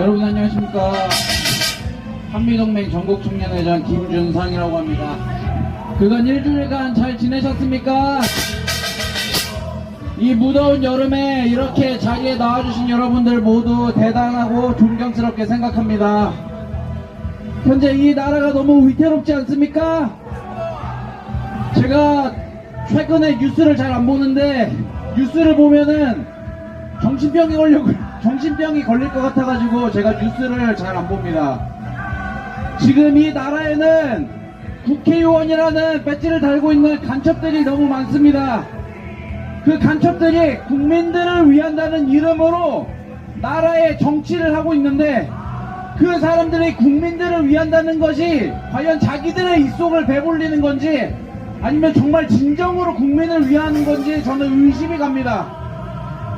여러분 안녕하십니까. 한미동맹 전국청년회장 김준상이라고 합니다. 그간 일주일간 잘 지내셨습니까? 이 무더운 여름에 이렇게 자리에 나와주신 여러분들 모두 대단하고 존경스럽게 생각합니다. 현재 이 나라가 너무 위태롭지 않습니까? 제가 최근에 뉴스를 잘 안 보는데 뉴스를 보면은 정신병이 걸릴 것 같아가지고 제가 뉴스를 잘 안 봅니다. 지금 이 나라에는 국회의원이라는 배지를 달고 있는 간첩들이 너무 많습니다. 그 간첩들이 국민들을 위한다는 이름으로 나라의 정치를 하고 있는데 그 사람들이 국민들을 위한다는 것이 과연 자기들의 입속을 배불리는 건지 아니면 정말 진정으로 국민을 위하는 건지 저는 의심이 갑니다.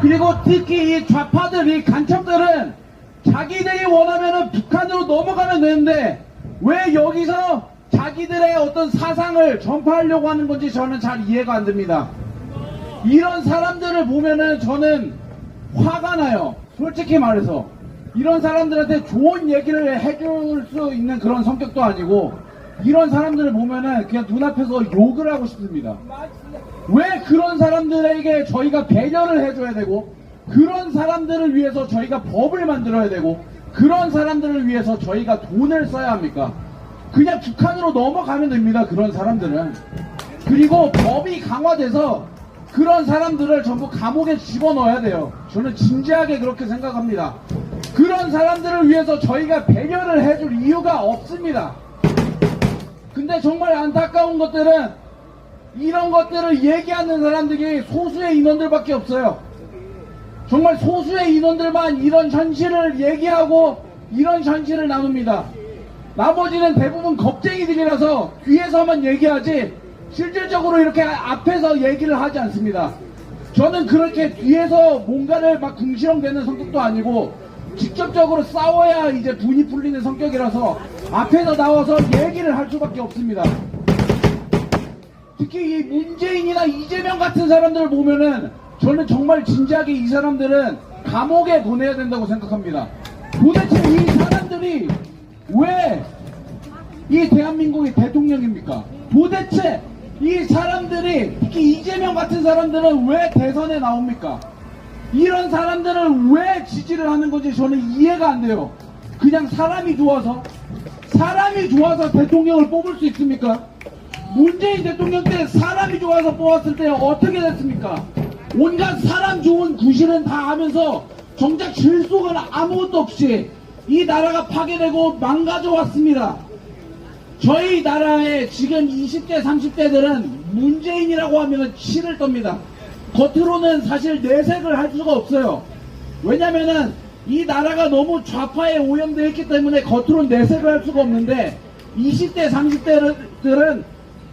그리고 특히 이 좌파들, 이 간첩들은 자기들이 원하면은 북한으로 넘어가면 되는데 왜 여기서 자기들의 어떤 사상을 전파하려고 하는 건지 저는 잘 이해가 안 됩니다. 이런 사람들을 보면은 저는 화가 나요. 솔직히 말해서. 이런 사람들한테 좋은 얘기를 해줄 수 있는 그런 성격도 아니고 이런 사람들을 보면은 그냥 눈앞에서 욕을 하고 싶습니다. 왜 그런 사람들에게 저희가 배려를 해줘야 되고 그런 사람들을 위해서 저희가 법을 만들어야 되고 그런 사람들을 위해서 저희가 돈을 써야 합니까? 그냥 북한으로 넘어가면 됩니다. 그런 사람들은. 그리고 법이 강화돼서 그런 사람들을 전부 감옥에 집어넣어야 돼요. 저는 진지하게 그렇게 생각합니다. 그런 사람들을 위해서 저희가 배려를 해줄 이유가 없습니다. 근데 정말 안타까운 것들은 이런 것들을 얘기하는 사람들이 소수의 인원들밖에 없어요. 정말 소수의 인원들만 이런 현실을 얘기하고 이런 현실을 나눕니다. 나머지는 대부분 겁쟁이들이라서 뒤에서만 얘기하지 실질적으로 이렇게 앞에서 얘기를 하지 않습니다. 저는 그렇게 뒤에서 뭔가를 막 궁시렁대는 성격도 아니고 직접적으로 싸워야 이제 분이 풀리는 성격이라서 앞에서 나와서 얘기를 할 수밖에 없습니다. 특히 이 문재인이나 이재명 같은 사람들을 보면은 저는 정말 진지하게 이 사람들은 감옥에 보내야 된다고 생각합니다. 도대체 이 사람들이 왜 이 대한민국의 대통령입니까? 도대체 이 사람들이 특히 이재명 같은 사람들은 왜 대선에 나옵니까? 이런 사람들은 왜 지지를 하는 건지 저는 이해가 안 돼요. 그냥 사람이 좋아서 대통령을 뽑을 수 있습니까? 문재인 대통령 때 사람이 좋아서 뽑았을 때 어떻게 됐습니까? 온갖 사람 좋은 구실은 다 하면서 정작 실속은 아무것도 없이 이 나라가 파괴되고 망가져 왔습니다. 저희 나라의 지금 20대 30대들은 문재인이라고 하면 치를 떱니다. 겉으로는 사실 내색을 할 수가 없어요. 왜냐면은 이 나라가 너무 좌파에 오염되어 있기 때문에 겉으로는 내색을 할 수가 없는데 20대 30대들은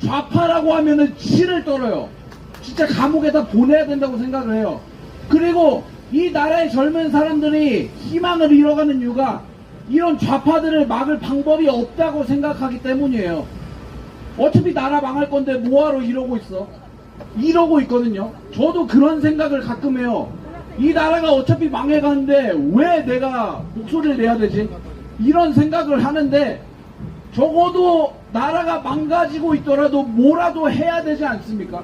좌파라고 하면은 치를 떨어요. 진짜 감옥에다 보내야 된다고 생각을 해요. 그리고 이 나라의 젊은 사람들이 희망을 잃어가는 이유가 이런 좌파들을 막을 방법이 없다고 생각하기 때문이에요. 어차피 나라 망할 건데 뭐하러 이러고 있어? 이러고 있거든요. 저도 그런 생각을 가끔 해요. 이 나라가 어차피 망해가는데 왜 내가 목소리를 내야 되지? 이런 생각을 하는데 적어도 나라가 망가지고 있더라도 뭐라도 해야 되지 않습니까?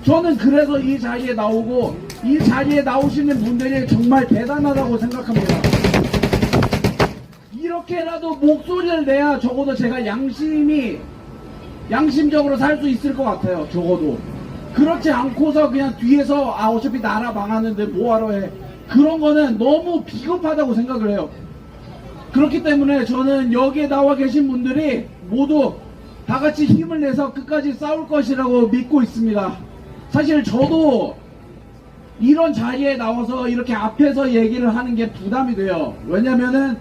저는 그래서 이 자리에 나오고 이 자리에 나오시는 분들이 정말 대단하다고 생각합니다. 이렇게라도 목소리를 내야 적어도 제가 양심적으로 살 수 있을 것 같아요. 적어도. 그렇지 않고서 그냥 뒤에서 어차피 나라 망하는데 뭐하러 해. 그런 거는 너무 비겁하다고 생각을 해요. 그렇기 때문에 저는 여기에 나와 계신 분들이 모두 다 같이 힘을 내서 끝까지 싸울 것이라고 믿고 있습니다. 사실 저도 이런 자리에 나와서 이렇게 앞에서 얘기를 하는 게 부담이 돼요. 왜냐면은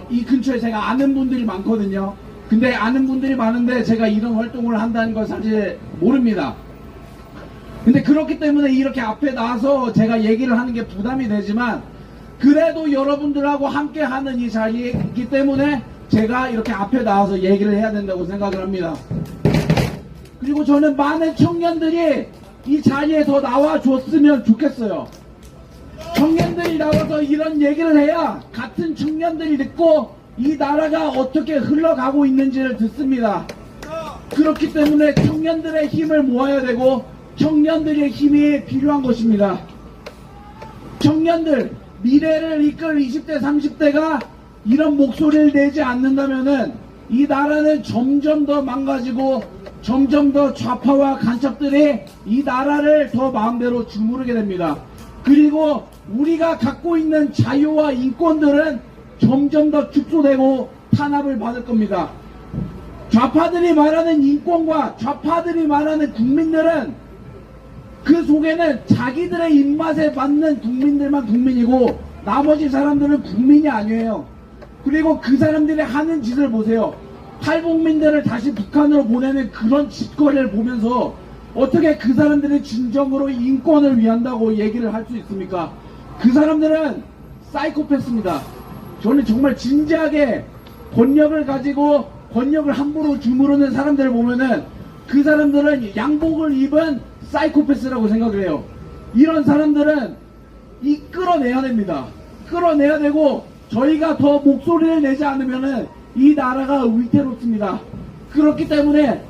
이 근처에 제가 아는 분들이 많거든요. 근데 아는 분들이 많은데 제가 이런 활동을 한다는 걸 사실 모릅니다. 근데 그렇기 때문에 이렇게 앞에 나와서 제가 얘기를 하는 게 부담이 되지만 그래도 여러분들하고 함께 하는 이 자리에 있기 때문에 제가 이렇게 앞에 나와서 얘기를 해야 된다고 생각을 합니다. 그리고 저는 많은 청년들이 이 자리에 더 나와줬으면 좋겠어요. 청년들이 나와서 이런 얘기를 해야 같은 청년들이 듣고 이 나라가 어떻게 흘러가고 있는지를 듣습니다. 그렇기 때문에 청년들의 힘을 모아야 되고 청년들의 힘이 필요한 것입니다. 청년들, 미래를 이끌 20대, 30대가 이런 목소리를 내지 않는다면은 이 나라는 점점 더 망가지고 점점 더 좌파와 간첩들이 이 나라를 더 마음대로 주무르게 됩니다. 그리고 우리가 갖고 있는 자유와 인권들은 점점 더 축소되고 탄압을 받을 겁니다. 좌파들이 말하는 인권과 좌파들이 말하는 국민들은 그 속에는 자기들의 입맛에 맞는 국민들만 국민이고 나머지 사람들은 국민이 아니에요. 그리고 그 사람들이 하는 짓을 보세요. 탈북민들을 다시 북한으로 보내는 그런 짓거리를 보면서 어떻게 그 사람들이 진정으로 인권을 위한다고 얘기를 할 수 있습니까? 그 사람들은 사이코패스입니다. 저는 정말 진지하게 권력을 가지고 권력을 함부로 주무르는 사람들을 보면은 그 사람들은 양복을 입은 사이코패스라고 생각을 해요. 이런 사람들은 끌어내야 됩니다. 끌어내야 되고 저희가 더 목소리를 내지 않으면은 이 나라가 위태롭습니다. 그렇기 때문에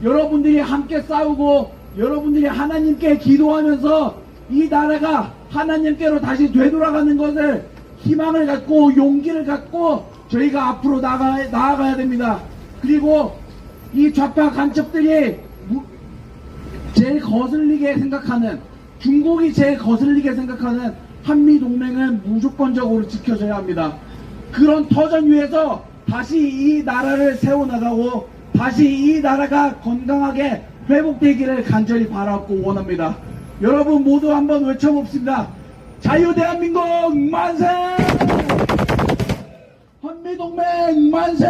여러분들이 함께 싸우고 여러분들이 하나님께 기도하면서 이 나라가 하나님께로 다시 되돌아가는 것을 희망을 갖고 용기를 갖고 저희가 앞으로 나아가야 됩니다. 그리고 이 좌파 간첩들이 제일 거슬리게 생각하는 중국이 제일 거슬리게 생각하는 한미동맹은 무조건적으로 지켜져야 합니다. 그런 터전 위에서 다시 이 나라를 세워나가고 다시 이 나라가 건강하게 회복되기를 간절히 바라고 원합니다. 여러분 모두 한번 외쳐봅시다. 자유대한민국 만세! 한미동맹 만세!